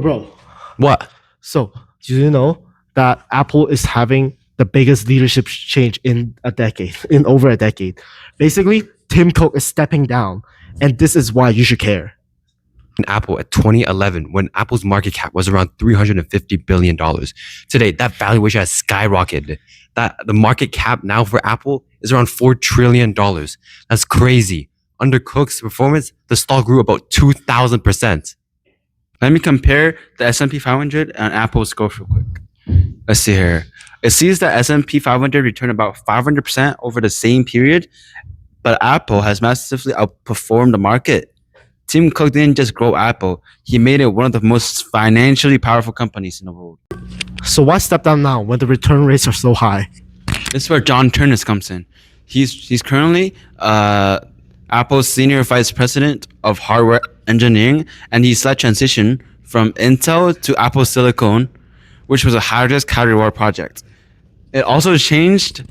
Bro, What? so do you know that Apple is having the biggest leadership change in a decade, in over a decade? Basically, Tim Cook is stepping down, and this is why you should care. Apple at 2011 when Apple's market cap was around $350 billion. Today, that valuation has skyrocketed. That the market cap now for Apple is around $4 trillion. That's crazy. Under Cook's performance, the stock grew about 2,000%. Let me compare the S&P 500 and Apple's growth real quick. Let's see here. It sees that S&P 500 returned about 500% over the same period, but Apple has massively outperformed the market. Tim Cook didn't just grow Apple, he made it one of the most financially powerful companies in the world. So why step down now when the return rates are so high? This is where John Ternus comes in. He's currently Apple's senior vice president of hardware engineering, and he's led transition from Intel to Apple Silicon, which was a high-risk, high-reward project. It also changed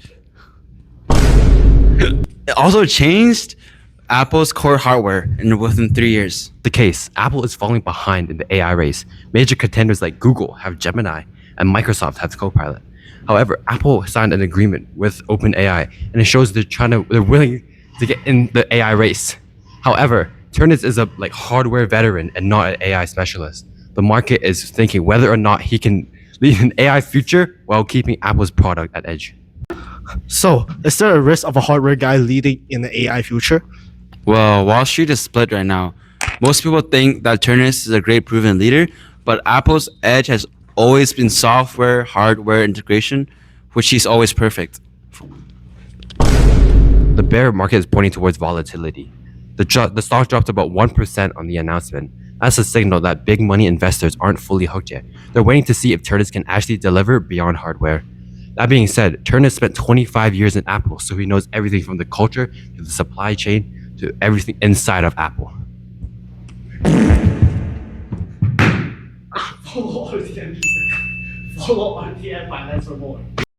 Apple's core hardware within 3 years. The case, Apple is falling behind in the AI race. Major contenders like Google have Gemini and Microsoft have Copilot. However, Apple signed an agreement with OpenAI, and it shows they're willing to get in the AI race. However, Ternus is a hardware veteran and not an AI specialist. The market is thinking whether or not he can lead an AI future while keeping Apple's product at edge. So, is there a risk of a hardware guy leading in the AI future? Well, Wall Street is split right now. Most people think that Ternus is a great proven leader, but Apple's edge has always been software, hardware integration, which is always perfect. The bear market is pointing towards volatility. The stock dropped about 1% on the announcement. That's a signal that big money investors aren't fully hooked yet. They're waiting to see if Ternus can actually deliver beyond hardware. That being said, Ternus spent 25 years in Apple, so he knows everything from the culture to the supply chain to everything inside of Apple. Follow RTM Music. Follow RTM Finance for more.